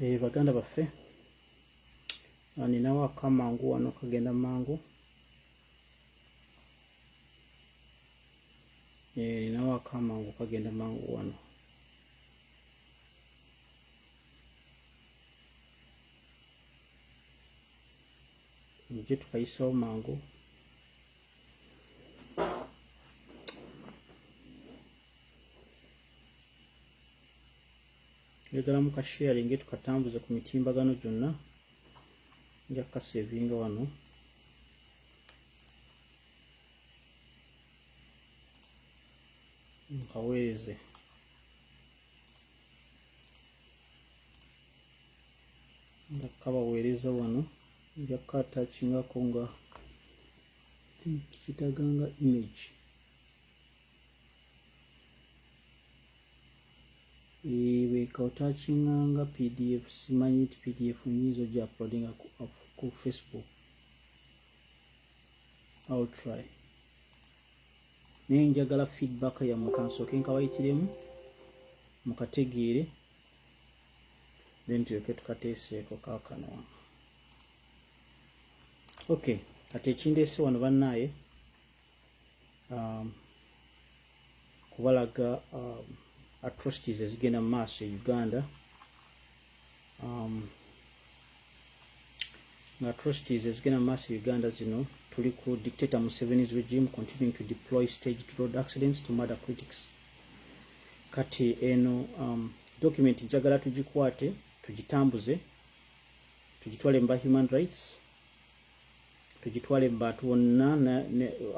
baganda baffe ninawo akamangu wano kagenda mangu ninawo akamangu kagenda mangu wano nje tukayisawo mangu njagala muka sharing tukatambuze ku mitimbagano gyonna nja kukasevinga wano nkaweereze nja kukabaweereza wano nja kukatachingako nga kitaganga image wekawatachinganga pdf simanyi nti pdf nyizo gya uploadinga ku Facebook. I'll try naye njagala feedback ya mukansooke nkawayitiremu mukategeere then tulyoke tukateeseeko kaakano wano. Okay, kati ekindeese wano bannaaye kubalaga atrocities ezigenda mu maaso e Uganda. Atrocities ezigenda mu maaso e Uganda zino tuli ku dictator Museveni's regime continuing to deploy staged road accidents to murder critics. Kati eno document njagala tugikwate tugitambuze tugitwale mba human rights tugitwale mbatu wonna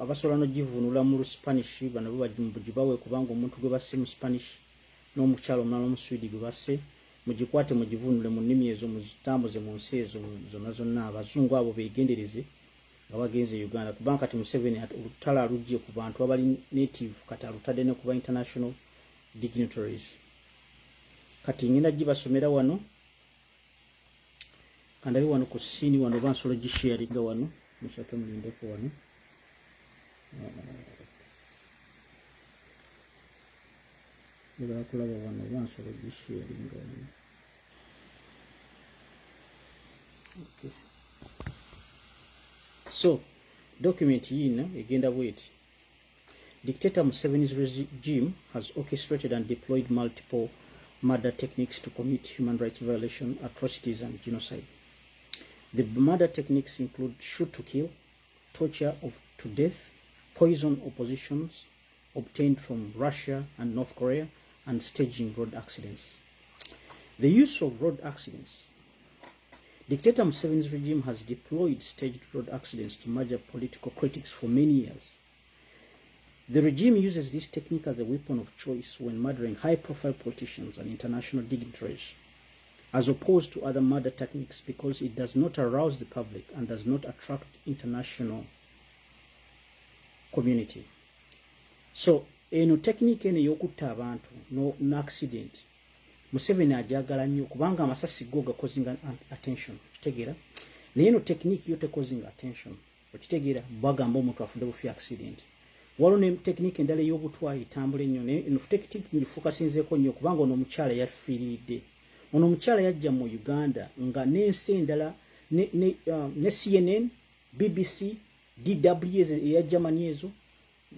abasobola nogivunula mu Spanish bano bagibawe kubanga omuntu gwe basse mu Spanish n'omukyalo omulala mu Sweden gwe basse mugikwate mugivunule mu nnimi ezo muzitambuze mu nsi ezo zonna zonna abazungu abo beegendereze nga bagenze Uganda kubanga kati Museveni olutala alugye ku bantu abali native kati alutadde ne kuba international dignitaries. Kati ngenda gibasomera wano kandabi wano ku sini wano bansolo gisharinga wano mushake mulindeko wano Ila kulaba wano bansolo gisharinga wano. Okay. So document yina egenda bweti. Dictator Museveni's regime has orchestrated and deployed multiple murder techniques to commit human rights violation, atrocities and genocide. The murder techniques include shoot to kill, torture to death, poison oppositions obtained from Russia and North Korea, and staging road accidents. The use of road accidents. Dictator Museveni's regime has deployed staged road accidents to murder political critics for many years. The regime uses this technique as a weapon of choice when murdering high-profile politicians and international dignitaries, as opposed to other murder techniques because it does not arouse the public and does not attract international community. So, eno technique eno ey'okutta abantu no accident Museveni ajagala nnyo kubanga amasasi go gakozinga attention kitegeera naye eno technique yo tekozinga attention okitegeera bagamba omuntu afudde bufi accident waliwo ne technique endala ey'obutwayi itambula ennyo eno technique ngifokasinzeeko nnyo kubanga ono omukyala yafiiridde ono omukyala yajja mu Uganda nga n'ensi endala ne CNN, BBC, DW eya Germany ezo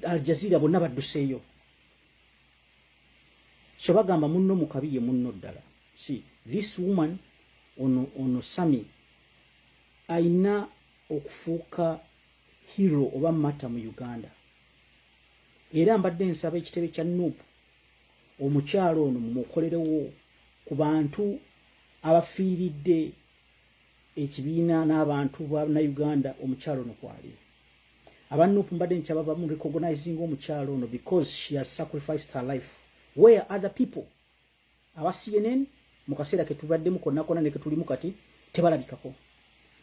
Al Jazeera bonna badduseeyo. So bagamba munno mukabi ye munno ddala. See, this woman ono Sumy aina okufuuka hero oba mata mu Uganda. Era mbadde nsaba ekitebe kya NUP omukyalo ono mumukolerewo ku bantu abafiiridde ekibiina n'abantu ba Uganda omukyalo ono kwali. Abanupu mbadde nkyaba bamu recognizing omukyalo ono because she has sacrificed her life. Where other people aba CNN mukaseera ke tubaddemu konna ne ke tulimu kati tebalabikako.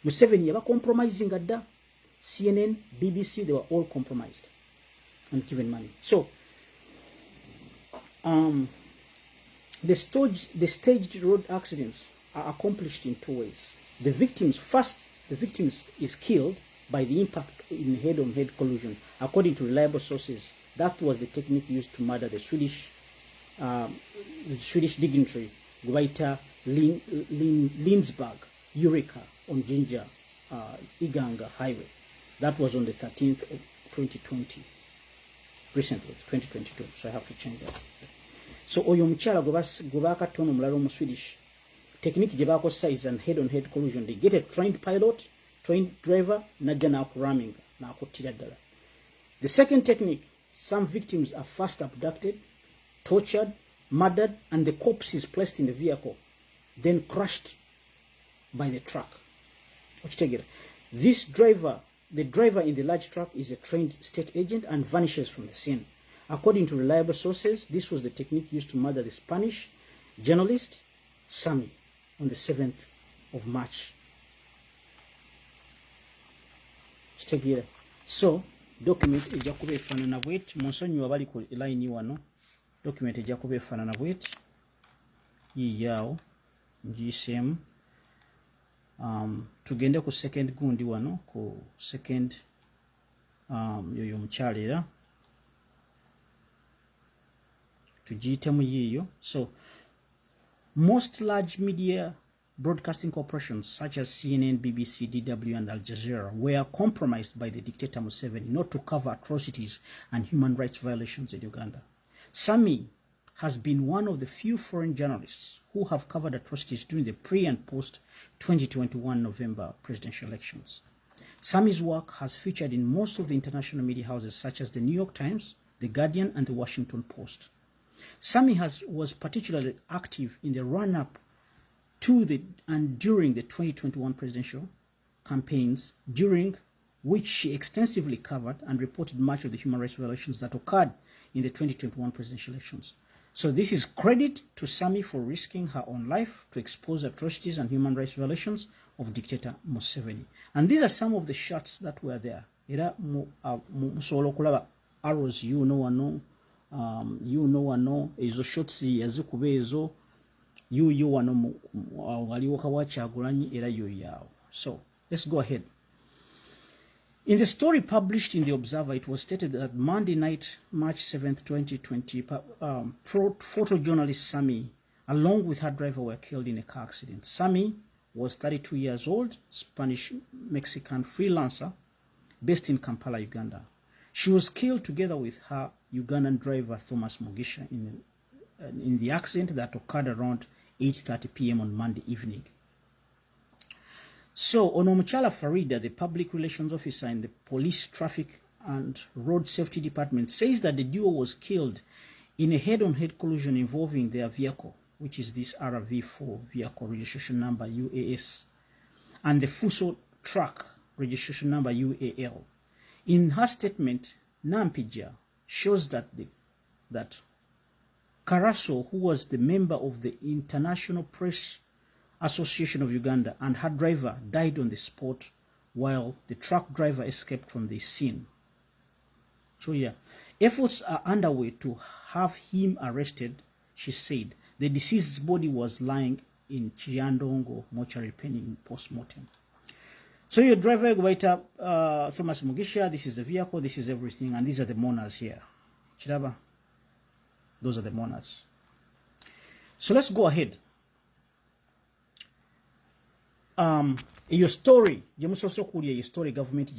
Museveni yaba compromising adda. CNN, BBC, they were all compromised and given money. So the staged road accidents are accomplished in two ways. The victims is killed by the impact in head-on-head collision. According to reliable sources, that was the technique used to murder the Swedish dignitary Gubaita Lindsburg, Eureka on Ginger Iganga Highway. That was on the 13th of 2020. Recently, 2022. So I have to change that. So oyo mchala gobaka tono mulalo mu Swedish. Technique jebako size and head-on-head collision. They get a trained pilot, trained driver, najja na ramming na akutira ddala. The second technique, some victims are first abducted, tortured, murdered, and the corpse is placed in the vehicle, then crushed by the truck. This driver, the driver in the large truck, is a trained state agent and vanishes from the scene. According to reliable sources, this was the technique used to murder the Spanish journalist Sumy on the 7th of March. So, document ejja kuba efaanana bw'eti. Munsonyiwa abali ku line wano. Document ejja kuba efaanana bw'eti. Yiiyaawo ngiyiseemu. Tugende ku second gundi wano, ku second yoyo mukyala era tugiyitemu yiiyo. So most large media broadcasting corporations such as CNN, BBC, DW, and Al Jazeera were compromised by the dictator Museveni not to cover atrocities and human rights violations in Uganda. Sumy has been one of the few foreign journalists who have covered atrocities during the pre- and post-2021 November presidential elections. Sumy's work has featured in most of the international media houses such as the New York Times, The Guardian, and The Washington Post. Sumy was particularly active in the run-up to and during the 2021 presidential campaigns, during which she extensively covered and reported much of the human rights violations that occurred in the 2021 presidential elections. So this is credit to Sumy for risking her own life to expose atrocities and human rights violations of dictator Museveni. And these are some of the shots that were there. Era musobola okulaba arrows wano, wano ezo shots yazikuba ezo wano waliwo Kawakyagulanyi era yoyaawo. So let's go ahead. In the story published in The Observer, it was stated that Monday night, March 7th, 2020, photojournalist Sumy, along with her driver, were killed in a car accident. Sumy was 32 years old, Spanish-Mexican freelancer based in Kampala, Uganda. She was killed together with her Ugandan driver, Thomas Mugisha, in the accident that occurred around 8:30 p.m. on Monday evening. So, Onomuchala Farida, the public relations officer in the police traffic and road safety department, says that the duo was killed in a head-on-head collision involving their vehicle, which is this RV4 vehicle, registration number UAS, and the Fuso truck, registration number UAL. In her statement, Nampija shows that Karaso, who was the member of the International Press Association of Uganda, and her driver died on the spot while the truck driver escaped from the scene. So yeah, efforts are underway to have him arrested, she said. The deceased's body was lying in Chiandongo mortuary pending post-mortem. So your driver, Gwaita Thomas Mugisha, this is the vehicle, this is everything, and these are the mourners here. Chiraba, those are the mourners. So let's go ahead. Your story, your story government,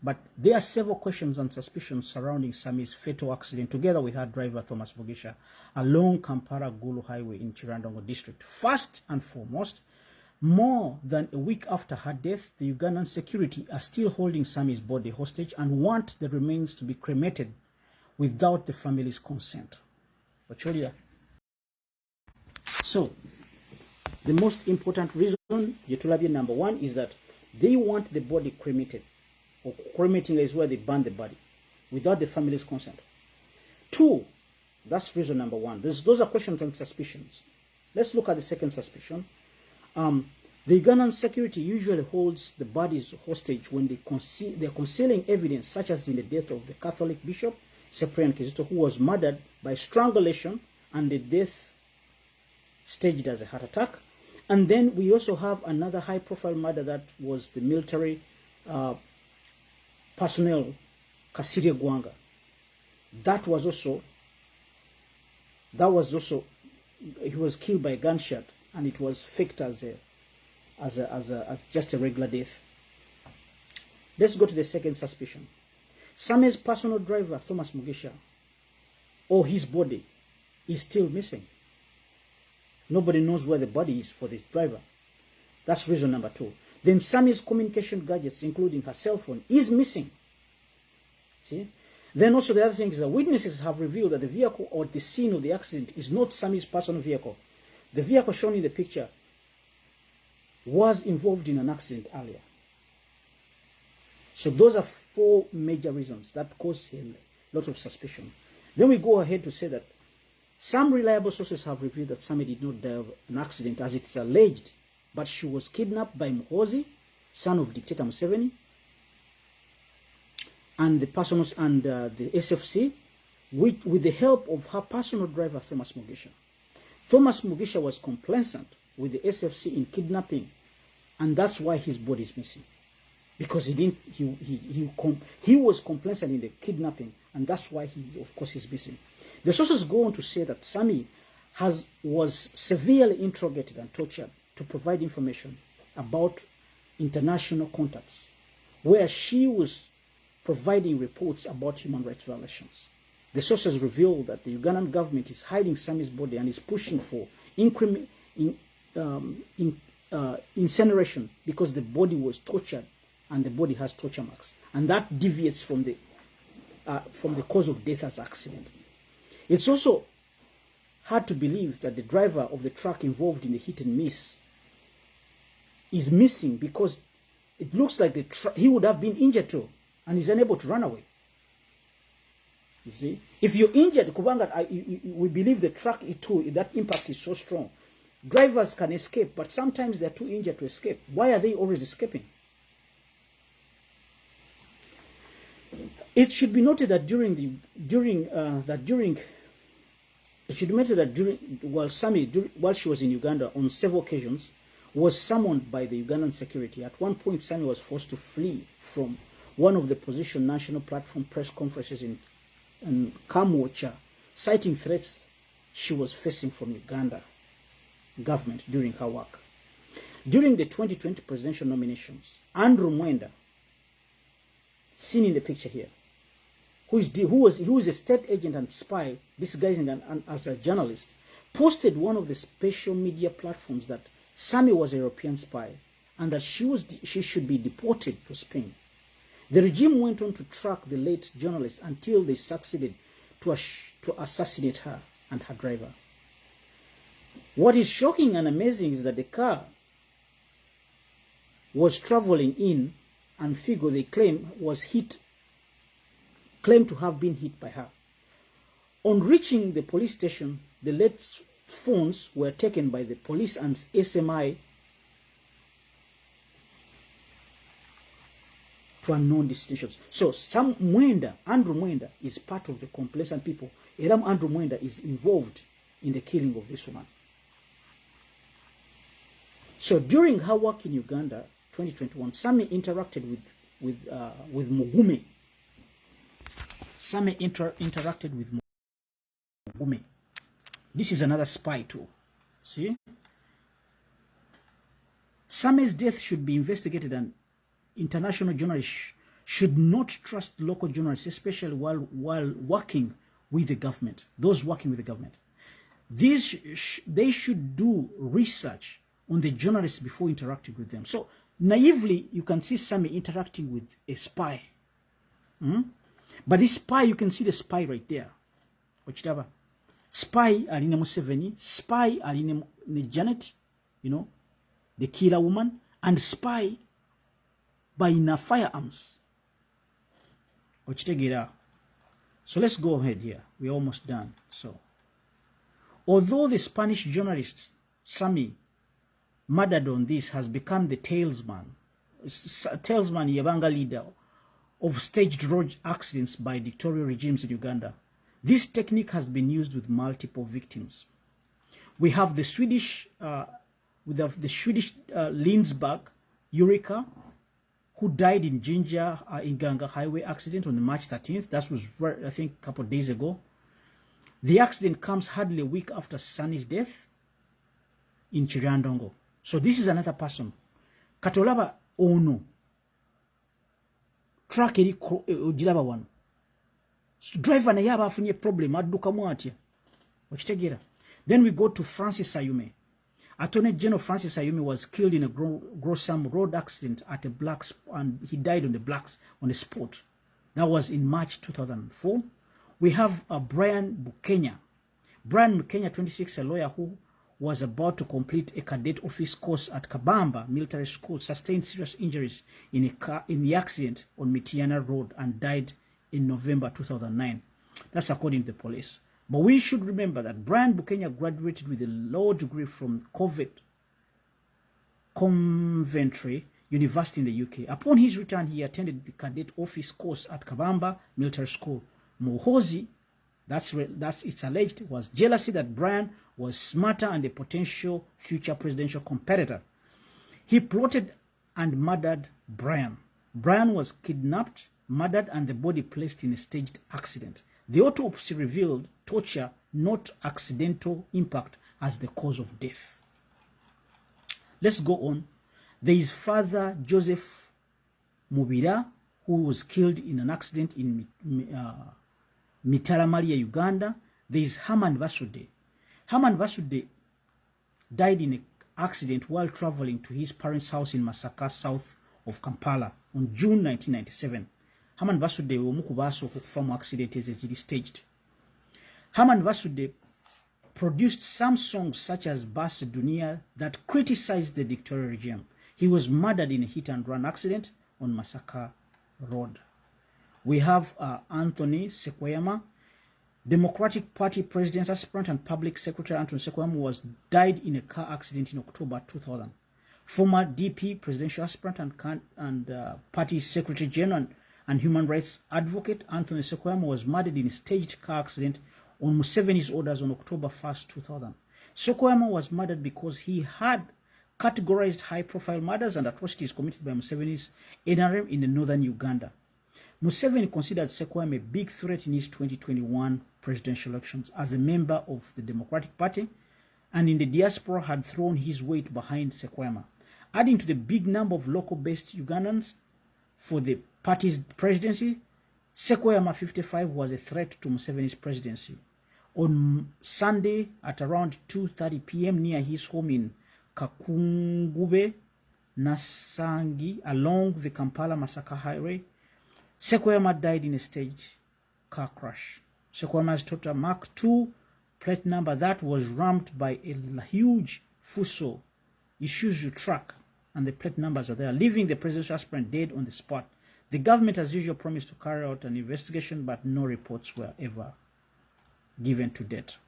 but there are several questions and suspicions surrounding Sumy's fatal accident together with her driver Thomas Mugisha along Kampala Gulu Highway in Chirandongo district. First and foremost, more than a week after her death, the Ugandan security are still holding Sumy's body hostage and want the remains to be cremated without the family's consent. So, the most important reason, number one, is that they want the body cremated, or cremating is where they burn the body, without the family's consent. Two, that's reason number one. Those are questions and suspicions. Let's look at the second suspicion. The Ugandan security usually holds the bodies hostage when they're concealing evidence, such as in the death of the Catholic bishop, Cyprian Kizito, who was murdered by strangulation and the death staged as a heart attack. And then we also have another high-profile murder that was the military personnel, Kasirye Gwanga. That was also, he was killed by a gunshot and it was faked as just a regular death. Let's go to the second suspicion. Sumy's personal driver, Thomas Mugisha, or his body, is still missing. Nobody knows where the body is for this driver. That's reason number 2. Then Sumy's communication gadgets, including her cell phone, is missing. See? Then also the other thing is that witnesses have revealed that the vehicle or the scene of the accident is not Sumy's personal vehicle. The vehicle shown in the picture was involved in an accident earlier. So those are 4 major reasons that cause a lot of suspicion. Then we go ahead to say that some reliable sources have revealed that Sumy did not die of an accident as it is alleged, but she was kidnapped by Muhoozi, son of dictator Museveni, and the personals and the SFC, with the help of her personal driver Thomas Mugisha. Thomas Mugisha was complacent with the SFC in kidnapping, and that's why his body is missing, because he was complacent in the kidnapping, and that's why of course he's missing. The sources go on to say that Sumy was severely interrogated and tortured to provide information about international contacts, where she was providing reports about human rights violations. The sources reveal that the Ugandan government is hiding Sumy's body and is pushing for incineration because the body was tortured and the body has torture marks, and that deviates from the cause of death as accident. It's also hard to believe that the driver of the truck involved in the hit and miss is missing, because it looks like he would have been injured too and is unable to run away. You see, if you're injured, we believe the truck that impact is so strong. Drivers can escape, but sometimes they're too injured to escape. Why are they always escaping? It should be noted that while Sumy, while she was in Uganda on several occasions, was summoned by the Ugandan security. At one point, Sumy was forced to flee from one of the opposition national platform press conferences in Kamwocha, citing threats she was facing from Uganda government during her work. During the 2020 presidential nominations, Andrew Mwenda, seen in the picture here, who is a state agent and spy, disguising as a journalist, posted one of the special media platforms that Sumy was a European spy and that she should be deported to Spain. The regime went on to track the late journalist until they succeeded to assassinate her and her driver. What is shocking and amazing is that the car was traveling in, and Figo, they claim, claimed to have been hit by her. On reaching the police station, the late phones were taken by the police and SMI to unknown destinations. So Andrew Mwenda is part of the complacent people. Andrew Mwenda is involved in the killing of this woman. So during her work in Uganda, 2021, Sumy interacted with Mugume. Sumy interacted with Mugume. This is another spy too. See? Sumy's death should be investigated, and international journalists should not trust local journalists, especially while working with the government. Those working with the government. They should do research on the journalists before interacting with them. So naively, you can see Sumy interacting with a spy. But this spy, you can see the spy right there. Ochitaba. Spy aline Museveni, spy aline Janet, the killer woman, and spy by ina firearms. Ochitegera. So let's go ahead here. We're almost done. So, although the Spanish journalist Sumy murdered on this has become the talesman Yabanga leader of staged road accidents by dictatorial regimes in Uganda, this technique has been used with multiple victims. We have the Swedish Lindsberg Eureka, who died in Jinja in Ganga Highway accident on March 13th. That was, I think, a couple of days ago. The accident comes hardly a week after Sunny's death. in Chirandongo. So this is another person. Katolaba ono. Track eri ojilaba wano. Driver na yaba afunye problem adduka mwatya. Okitegera. Then we go to Francis Ayume. Attorney General Francis Ayume was killed in a gruesome road accident at a blacks, and he died on the spot. That was in March 2004. We have Brian Bukenya. Brian Bukenya, 26, a lawyer who was about to complete a cadet office course at Kabamba Military School, sustained serious injuries in the accident on Mitiana Road and died in November 2009. That's according to the police. But we should remember that Brian Bukenya graduated with a law degree from Coventry University in the UK. Upon his return, he attended the cadet office course at Kabamba Military School. Muhoozi, that's it's alleged, was jealousy that Brian was smarter and a potential future presidential competitor. He plotted and murdered Brian. Brian was kidnapped, murdered, and the body placed in a staged accident. The autopsy revealed torture, not accidental impact, as the cause of death. Let's go on. There is Father Joseph Mubira, who was killed in an accident in Mitaramaria, Uganda. There is Herman Basude. Herman Basude died in an accident while traveling to his parents' house in Masaka, south of Kampala, on June 1997. Herman Basude omukubaso okufa mu accident eziri staged. Herman Basude produced some songs such as Bas Dunia that criticized the dictatorial regime. He was murdered in a hit-and-run accident on Masaka Road. We have Anthony Sekweyama, Democratic Party President aspirant and Public Secretary. Anthony Sekweyama died in a car accident in October 2000. Former DP presidential aspirant and Party Secretary General and Human Rights Advocate Anthony Sekweyama was murdered in a staged car accident on Museveni's orders on October 1st, 2000. Sekweyama was murdered because he had categorized high-profile murders and atrocities committed by Museveni's NRM in the northern Uganda. Museveni considered Sekweyama a big threat in his 2021 presidential elections as a member of the Democratic Party, and in the diaspora had thrown his weight behind Sekweyama. Adding to the big number of local-based Ugandans for the party's presidency, Sekweyama 55 was a threat to Museveni's presidency. On Sunday at around 2:30 p.m. near his home in Kakungube, Nasangi, along the Kampala-Masaka highway, Sekweyama died in a staged car crash. Sekweyama's Toyota Mark II plate number that was rammed by a huge Fuso Isuzu truck, and the plate numbers are there, leaving the presidential aspirant dead on the spot. The government, as usual, promised to carry out an investigation, but no reports were ever given to date.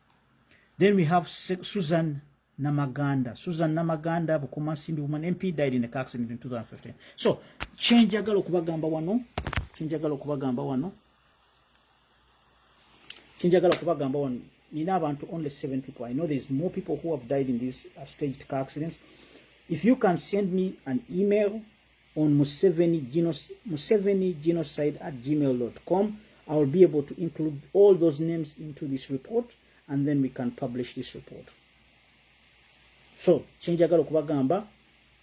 Then we have Susan Namaganda. Susan Namaganda, Bukuma Simbi woman MP, died in a car accident in 2015. So, chenjagala okubagamba wano. Nina abantu only 7 people. I know there's more people who have died in these staged car accidents. If you can send me an email on musevenigenocide@gmail.com, I will be able to include all those names into this report, and then we can publish this report. So, chenjagala okubagamba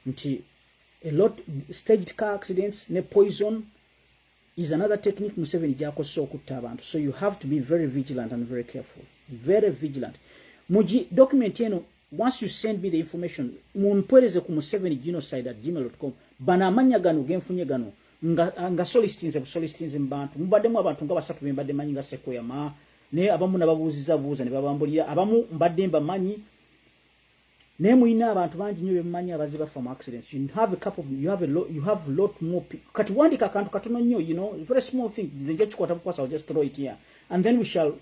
nti a lot staged car accidents ne poison is another technique Museveni jakoso okutta abantu. So you have to be very vigilant and very careful. Very vigilant. Muji document yeno, once you send me the information, mumpereze ku musevenigenocide@gmail.com. Bana amanya gano genfunye gano nga solistinze mbantu. Mubademu abantu nga basatu bembadde manyi nga Sekweyama ne abamu nababuuziza ne babambulira abamu mbadde mbamanyi ne muina abantu bangi nyo bemanyi abaziba from accidents. You have a lot more people. Kati wandika kantu katono nyo, you know, very small thing. I'll just throw it here, and then we shall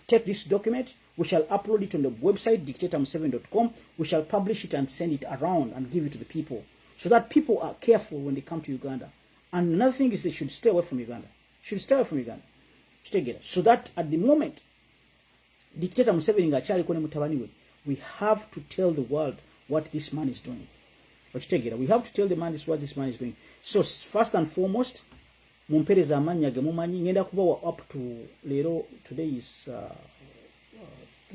take this document, we shall upload it on the website dictator7.com. We shall publish it and send it around and give it to the people, so that people are careful when they come to Uganda. And another thing is they should stay away from Uganda. So that at the moment Dictator Museveni ngachali kone mutabani we, we have to tell the world what this man is doing. We have to tell the man what this man is doing. So first and foremost, mumpereza amanya ge mumanyi ngenda kubawa up to lero. Today is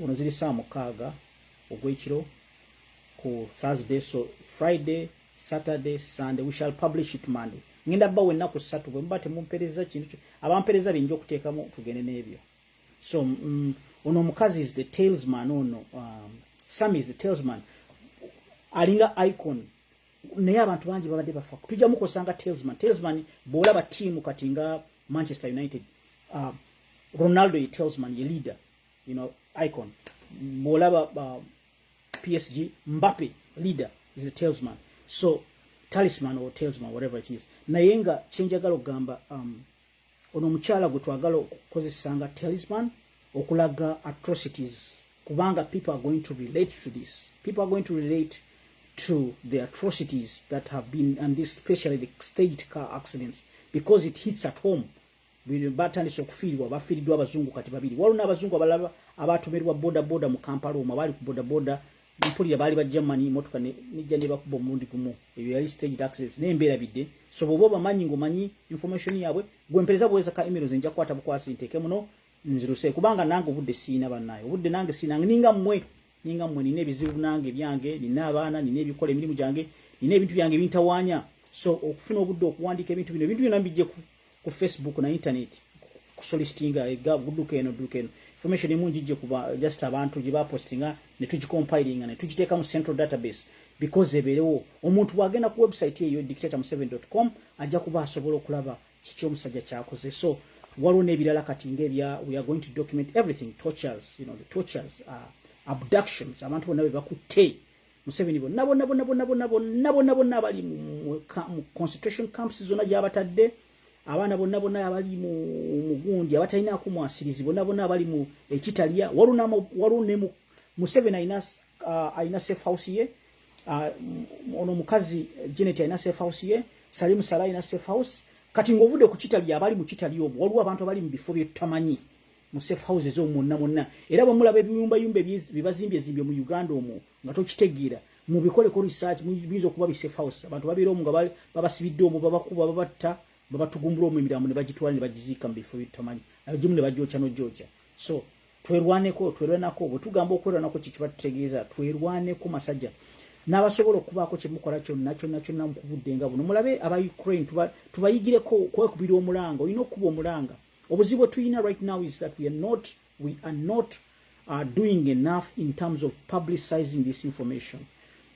onozili saa mukaaga ogwekiro ku Thursday, so Friday, Saturday, Sunday. We shall publish it Monday. Ngenda bawe naku satu bwe mbate mumpereza kintu abampereza binjo kuteekamu tugende n'ebyo. So ono mukazi is the talesman ono. Sumy is the talesman. Alinga icon. Naye abantu bangi babadde bafa. Tujja mukosanga talesman. Talesman bw'olaba team kati nga Manchester United. Ronaldo is talesman, a leader. You know, icon. Bw'olaba PSG, Mbappe, leader, is a talesman. So, talisman or talesman, whatever it is. Nayenga chenjagalo gamba ono mukyala gwe twagala okukozesanga talisman okulaga atrocities. Kubanga people are going to relate to this. People are going to relate to the atrocities that have been, and this, especially the staged car accidents, because it hits at home. Batandise okufiirwa bafiiriddwa abazungu kati babiri. Waliwo n'abazungu abalala abatomerwa boda mu Kampala omwo abali ku boda mpulira baali bajja mani motoka nejja ne bakuba omundi gumu. Ebyo yali staged accidents n'embeera bidde. So bw'oba bamanyi ng'omanyi information yaabwe gwe mpereza bweza ka emails nja kwata bukwasi nteeke muno nziruse kubanga nange obudde siina bannaye. Obudde nange siina ninga mmwe nina ebizibu nange byange, nina abaana, nina ebikola emirimu gyange, nina ebintu byange bintawaanya. So okufuna obudde okuwandiika ebintu bino mbijje ku Facebook na internet ku solicitinga gudduka eno information emu njijje kuba just abantu gye bapostinga ne tugicompilinga ne tugiteeka mu central database because ebeerewo omuntu bw'agenda ku website eyo dictator7.com ajja kuba asobola okulaba kiki omusajja kyakoze. So waliwo n'ebirala kati ng'ebya we are going to document everything, tortures, you know, the tortures, abductions, abantu bonna be bakutte Museveni bonna abali mu concentration camps zonna gy'abatadde, abaana bonna abali mu mugundi abatalina kumwasirizi bonna abali mu ekitaliya. Waliwo ne Museveni ayina safe house ye, ono mukazi Janet ayina safe house ye, Salim Salah ayina safe house. Kati ng'ovudde ku kitaliya abali mu kitaliya omwo waliwo abantu abali mu bifo bye tutamanyi mu safe houses omwo. Era bwe mulaba ebiyumba byebazimbye mu Uganda omwo nga tokitegeera mubikoleko research mubizo okuba bi safe house. Abantu babeera omwo nga babasibidde omwo babakuba babatta babatugumbula omwo emiramu ne bagitwala ne bagiziika mu bifo bye tutamanyi abagimu ne bajooca n'ojooca. So twerwaneko bwe tugamba okwerwanako kiki batutegeeza twerwaneko masajja n'abasobola okubaako kye mukola kyonna mu kubudde nga buno. Mulabe aba Ukraine tubayigireko kwekubira omulanga. Olina okuba omulanga. Obuzibu tuyina right now is that we are not doing enough in terms of publicizing this information.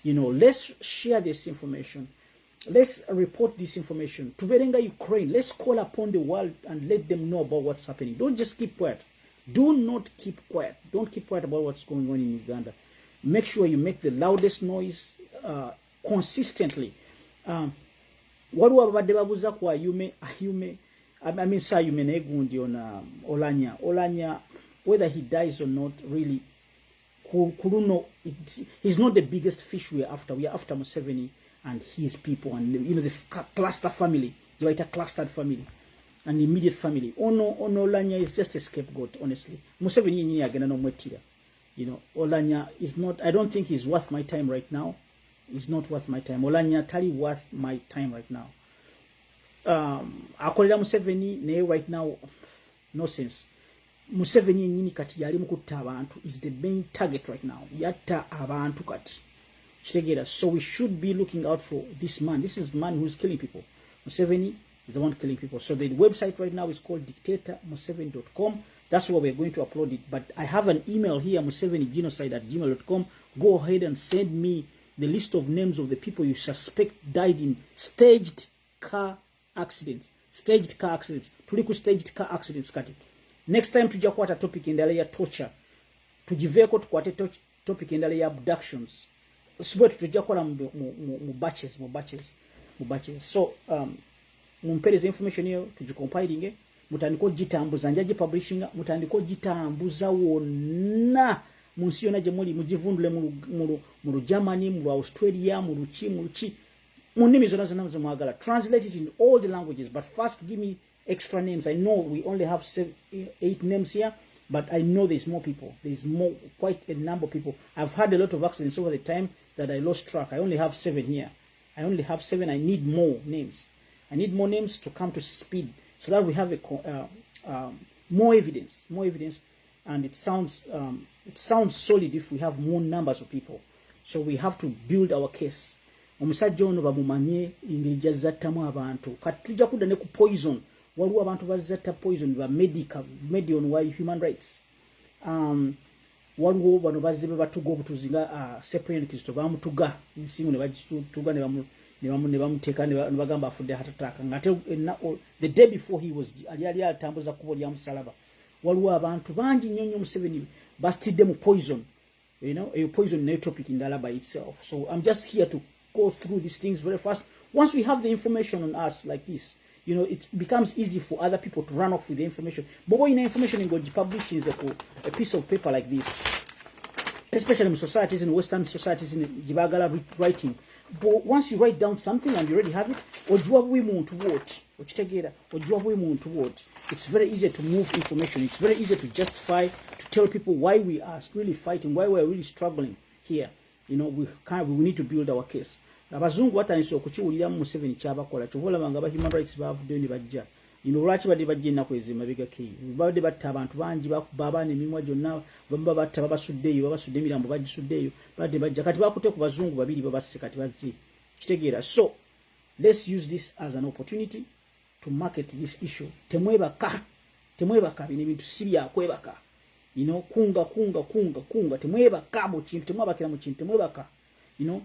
You know, let's share this information. Let's report this information. Tuberenga Ukraine. Let's call upon the world and let them know about what's happening. Don't just keep quiet. Do not keep quiet. Don't keep quiet about what's going on in Uganda. Make sure you make the loudest noise consistently. Waliwo abadde babuuza ku Ayume Sayume negundi on Olanya, whether he dies or not, really, Kuruno, he's not the biggest fish we are after. We are after Museveni and his people, and you know the cluster family, the clustered family, and immediate family. Ono Olanya is just a scapegoat, honestly. Museveni ni agenda no mwetira. You know, Olanya is not. I don't think he's worth my time right now. He's not worth my time. Olanya tali worth my time right now. Akolera Museveni naye right now no sense. Museveni nyini kati yali mukutta abantu is the main target right now. Yatta abantu kati kitegeera. So we should be looking out for this man. This is the man who's killing people. Museveni is the one killing people. So the website right now is called dictator7.com. That's where we're going to upload it. But I have an email here, museveniggenocide@gmail.com. Go ahead and send me the list of names of the people you suspect died in staged car accidents. Tuli ku staged car accidents kati. Next time tujja kwata topic endala ya torture. Tugiveeko tukwate topic endala ya abductions. Sibwetu tujja kola mu batches. So mumpereza information hiyo tugicompiling, mutandiko gitambuza njaje publishing, mutandiko gitambuza wonna munsi yona gye muli mugivundule mu Germany, mu Australia, mu luki munimi zona mwagala. Translate it in all the languages, but first give me extra names. I know we only have 8 names here, but I know there's more people. There's quite a number of people. I've had a lot of accidents over the time that I lost track. I only have 7 here. I need more names. I need more names to come to speed so that we have more evidence, and it sounds solid if we have more numbers of people. So we have to build our case. Omusajja ono bamumanye engeri gy'azattamu abantu. Kati tujja kudda ne ku poison. Waliwo abantu bazatta poison ba medion wa human rights. Waliwo bano bazze batuga obutuzi nga Cyprian Kristo bamutuga nsimu ne bagituga ne bamuteeka ne bagamba afudde heart attack. Ngate the day before he was ali atambuza kubo lya musalaba. Waliwo abantu bangi nnyo Museveni bastidde mu poison. You know, a poison no topic in Dala by itself. So I'm just here to go through these things very fast. Once we have the information on us like this, you know, it becomes easy for other people to run off with the information. But when information in God publishes a piece of paper like this, especially in societies, in Western societies, in Jibagala writing. But once you write down something and you already have it, it's very easy to move information. It's very easy to justify, to tell people why we are really fighting, why we are really struggling here. You know, we need to build our case. Abazungu batandise okukiwulira mu Museveni kyabakola kyobalaba nga human rights bavuddeyo ne bajja. You know, lwaki badde bajja ennaku ezo emabega keyi. Badde batta abantu bangi bakuba abaana emimwa gyonna bamba batta babasuddeyo emirambo bagisuddeyo badde bajja kati bakutte ku bazungu babiri babasse kati bazzi kitegeera. So let's use this as an opportunity to market this issue. Temwebaka bino ebintu si byakwebaka. You know, kunga temwebaka mu kintu temwabakira mu kintu temwebaka. You know,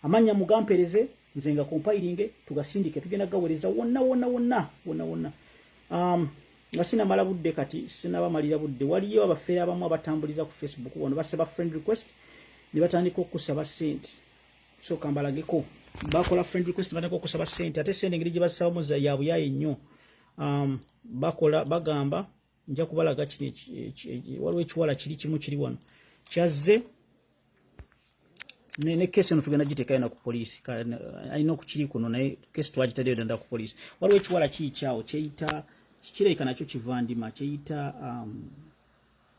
amanya mugampereze nze nga compiling tugasindike tugenda gawereza wonna. Nga sina mala budde kati sina bamalira budde waliyo abafeera abamu abatambuliza ku Facebook wano basaba friend request ne batandika okusaba sente. So kambalageko bakola friend request batandika okusaba sente ate sente ngeri gye basabamu za yabuyaye nnyo. Bakola bagamba nja kubalaga kino waliwo ekiwala kiri kimu kiri wano kyazze ne kesi no tugenda giteekayo na ku poliisi alina okukiri kuno naye kesi twagitaddeyo danda ku poliisi. Waliwo ekiwala kiyikyawo kyeyita kirabika nakyo kivandima kyeyita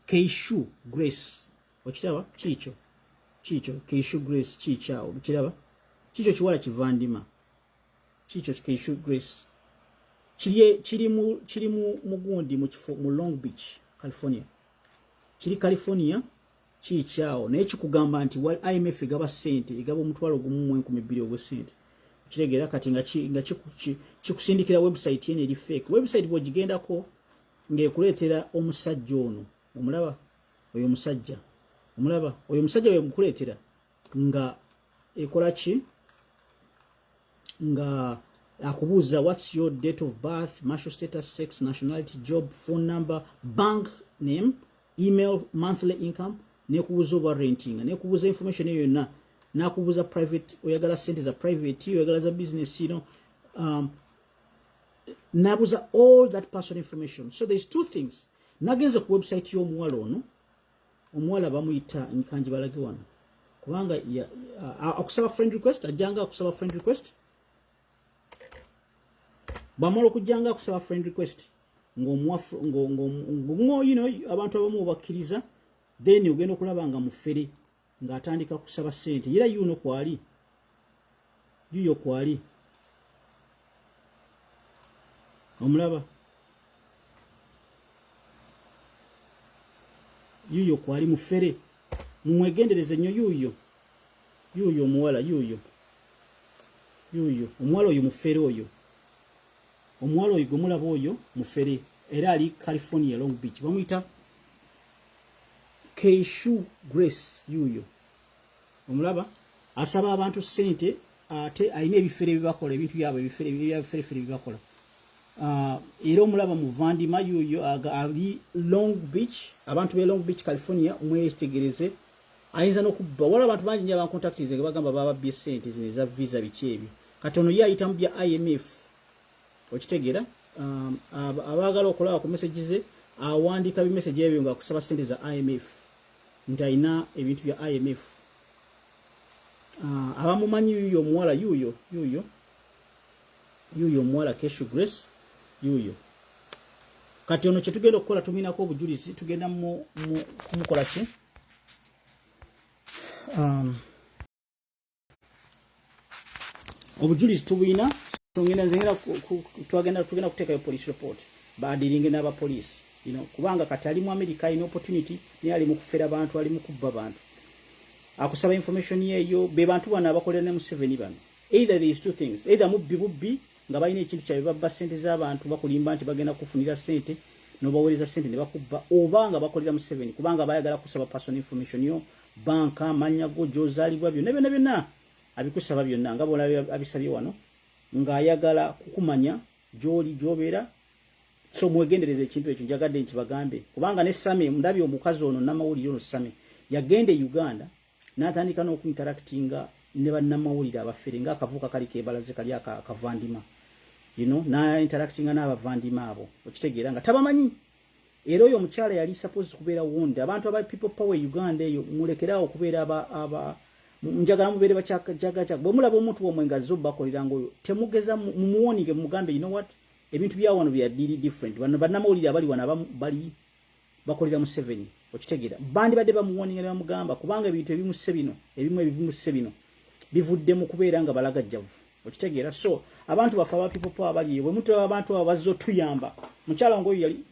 Keishu Grace okiraba kiikyo Keishu Grace kiyikyawo kiraba kiikyo kiwala kivandima kiikyo Keishu Grace kiri mu mugundi mu Long Beach California kiri California kiyikyawo naye kikugamba nti IMF egaba sente egaba omutwalo gumu mu 1200 ogw'esente kitegeera kati nga kikusindikira website yene eri fake website bw'ogigendako ng'ekuleetera omusajja ono omulaba oyo omusajja we mukuleetera nga ekola ki nga akubuuza what's your date of birth, marital status, sex, nationality, job, phone number, bank name, email, monthly income, nekubuuza oba renting, nekubuuza information eyo yonna, nakubuuza private, oyagala sente za private, oyagala za business, you know, nabuuza all that personal information. So there's two things. Nagenze ku website y'omuwala ono, omuwala bamuyita nkanji balage wano. Kubanga akusaba friend request, ajanga akusaba friend request. Bamala okujjanga akusaba friend request ng'omwafu you know abantu abamu bakkiriza then ogenda okulaba nga mufere ng'atandika kusaba sente era yuno kwali yuyo kwali omulaba yuyo kwali mufere mumwegendereze nnyo yuyo omuwala yuyo omuwala oyo mufere oyo omuwala oyo gomulaba oyo mufere era ali California Long Beach bamuyita Keishu Grace yuyo omulaba asaba abantu sente ate alina ebifere bibakola ebintu byabwe ebifere bibakola era omulaba muvandima yuyo ali Long Beach abantu be Long Beach California mwetegereze ayinza n'okubba wala abantu bangi nnyo abankontaktize nga bagamba bababye sente zino eza visa biki ebyo kati ono ye ayita mu bya IMF okitegeera abagala okulaba ku message ze awandiika bi message ebyo nga kusaba sente za IMF nti alina ebintu bya IMF abamumanyi yuyo omuwala yuyo omuwala Keishu Grace yuyo kati ono kye tugenda okukola tuminako obujulizi tugenda kumukola ki obujulizi tubuyina tugenda kuteekayo police report badiringe n'aba police you know kubanga kati ali mu America ino opportunity naye ali mu kufera abantu ali mu kubba abantu akusaba information yeyo be bantu bana abakolera ne Museveni bano. Either these two things, either mubbi nga balina ekintu kya babba sente z'abantu bakulimba nti bagenda kufunira sente n'obaweleza sente ne bakubba, oba nga bakolera Museveni kubanga bayagala kusaba personal information yo, banka, manya go, gyozaalibwa byonna abikusaba byonna nga bola abisabye wano nga ayagala kukumanya gyoli gyobeera. So mwegendereze ekintu ekyo njagadde nkibagambe kubanga ne Sumy ndabye omukazi ono namawulire ono Sumy yagende Uganda n'atandika n'okuinteractinga ne bannamawulire abafere nga akavuka kali kebalaze kali akavandima, you know, na interactinga n'abavandima abo okitegeera nga tabamanyi. Era oyo omukyala yali supposed kubeera wonde abantu aba people power Uganda eyo mulekerawo okubeera aba njagala mubeere bakyagacha bwe mulaba omuntu omwe nga zo bakolera ngoyo temugeza mumuwonige mugambe, you know what, ebintu bya wano bya diri different. Bano bannamawulire abali wana bali bakolera Museveni okitegeera bandi badde bamuwoninga bamugamba kubanga ebintu ebimu sebino bivudde mu kubeera nga balagajjavu okitegeera. So abantu bafa aba people power bali bwe mutu abantu abazo tuyamba mukyala ngoyo yali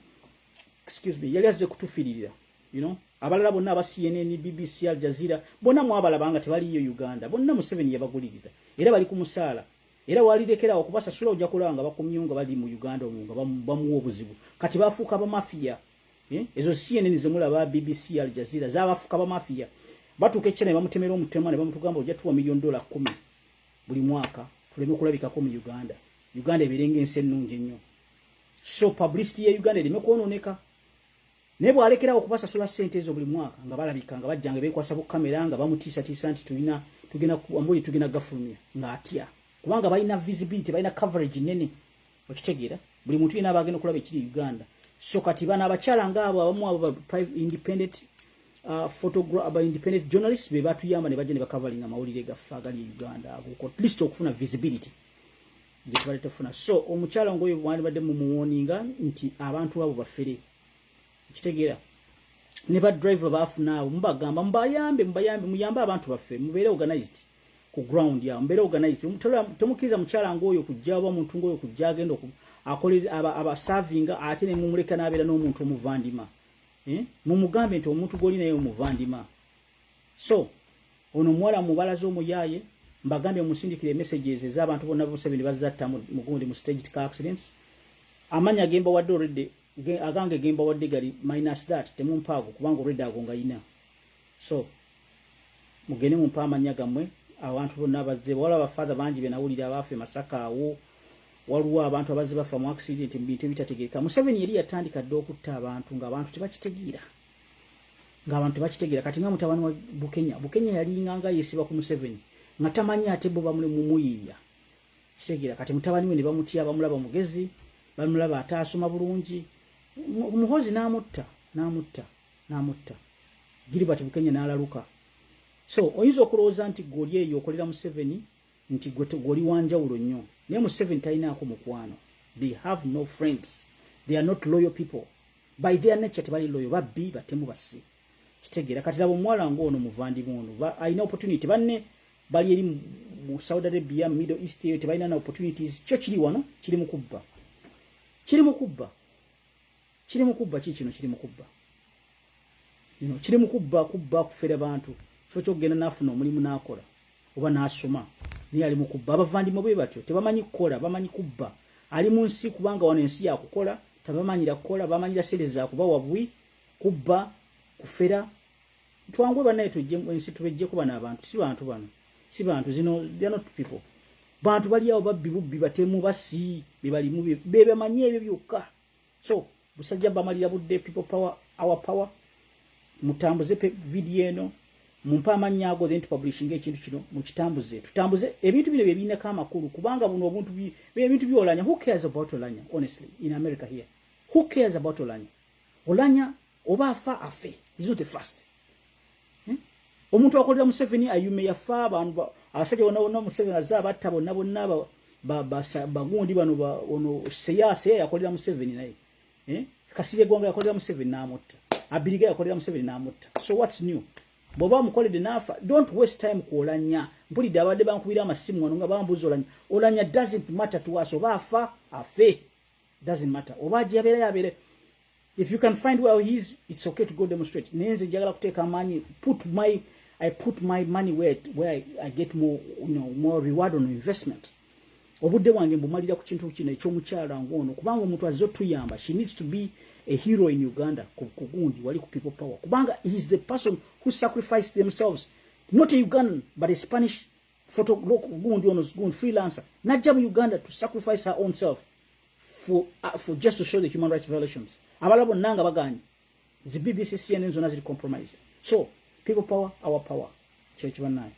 yali azze kutufiririra, you know, abalala bonna aba CNN, BBC, Al Jazeera bonna mwabalabanga tebaliyo Uganda, bonna Museveni yabagulirira era bali ku musaala era walidekera okubasasula ojja kulanga bakumyunga bali mu Uganda omunga bamuwa obuzibu kati bafuuka ba mafia. Ezo CNN zemulaba, BBC, Al Jazeera zabafuuka ba mafia batuuka ekyene bamutemera omutema ne bamutugamba ojja tuwa $1 million 10 buli mwaka tuleme kulabikako mu Uganda. Uganda ebirenga ensi ennungi ennyo, so publicity ya Uganda ereme kwononeka. Naye bw'alekerawo okubasasula ssente ezo buli mwaka nga balabika nga bajjanga beekwasa ku kamera nga bamutiisatiisa nti tugenda gafulumya ng'atya kubanga balina visibility, balina coverage nene okitegeera. Buli muntu yena abagenda okulaba ekiri Uganda. So kati bana abakyala ngaabo abamu abo independent independent journalists be batuyamba ne bajja ne bakavalinga amawulire gaffe agali Uganda ago at least okufuna visibility gye tubalete tufuna. So omukyala ngoyo bwandibadde mu muwoninga nti abantu abo bafere okitegeera ne ba driver bafuna abo mubagamba mbayambe muyambe abantu baffe mubeere organized ku ground ya mubeere organized. Temukiriza mukyala ngoyo kujja aba muntu ngoyo kujja agenda akolera aba serving ate ne mumuleka nabeera n'omuntu omuvandima. Mumugambe nti omuntu goli naye omuvandima. So ono muwala mubalaza omuyaye mbagambe musindikire messages ez'abantu bonna Museveni bazatta mu gundi mu staged car accidents. Amanya gemba wadde already agange gemba wadde gali minus that temumpaago kubanga already agonga ina. So mugene mumpa amanya gamwe abantu bonna bazze wala bafather banji benawulira abafe Masaka awo waliwo abantu abazze bafa mu accident mbintu ebitategeereka. Museveni yali yatandika dde okutta abantu ng'abantu tebakitegeera kati nga mutabani wa Bukenya yali nganga yesiba ku Museveni nga tamanyi ate bo bamule mumuyiya kitegeera. Kati mutabani we ne bamutya bamulaba mugezi bamulaba ataasoma bulungi umuhozi n'amutta Gilbert Bukenya n'alaluka. So oyinza okulowooza nti goli eyo okolera Museveni nti goli wanjawulo nnyo naye Museveni talinaako mukwano. They have no friends, they are not loyal people by their nature. Tebali loyal, babbi batemu basi kitegeera. Kati labo mwala ng'ono muvandimwe ono alina opportunity banne bali eri mu Saudi Arabia, Middle East eyo tebalina na opportunities. Kyo kiri wano kiri mu kubba kiri mu kubba you know, kiri mu kubba kufera bantu. So kyogenda nafuna omulimu n'akola oba n'asoma naye ali mu kubba. Abavandimwe bwe batyo tebamanyi kukola, bamanyi kubba. Ali mu nsi kubanga wano ensi ya kukola tabamanyira kukola, bamanyira sente za kubawa bwi kubba kufera. Twangwe banaye tujje ensi tubejje kuba n'abantu si bantu zino, they are not people. Bantu bali awo babbi batemu basi bebali mu bebe manyi ebyo byokka. So busajja bamalira budde people power, our power. Mutambuze video eno mumpa amanya ago then publishing ekintu kino mukitambuze tutambuze ebintu bino byebinako amakulu kubanga buno obuntu ebintu byolanya. Who cares about Olanya? Honestly, in America here, who cares about Olanya oba afe is not the first. Omuntu akolera Museveni ayume yafa abantu abasajja bonna Museveni azaba atta bonna bagundi bano ono siyasa yakolera Museveni naye Kasirye Gonga yakolera Museveni n'amutta, Abiriga yakolera Museveni n'amutta. So what's new? Boba mukolede nafa. Don't waste time ku Olanya. Mpulidde abadde bankubira amasimu wano nga bambuza Olanya doesn't matter to us. Oba afe doesn't matter. Oba jabere. If you can find where he is, it's okay to go demonstrate. Nenze njagala kuteeka amanyi, put my I put my money where I get more, more reward on investment. Obudde wange mbumalira ku kintu kino ekyomukyala ngono kubanga omuntu azotuyamba. She needs to be a hero in Uganda kugundi wali ku people power kubanga he is the person who sacrificed themselves, not a Ugandan but a Spanish photo gundi ono gundi freelancer najja mu Uganda to sacrifice her own self for just to show the human rights violations. Abalabo nanga bagani the BBC CNN zona zili compromised. So people power, our power. Church banaye.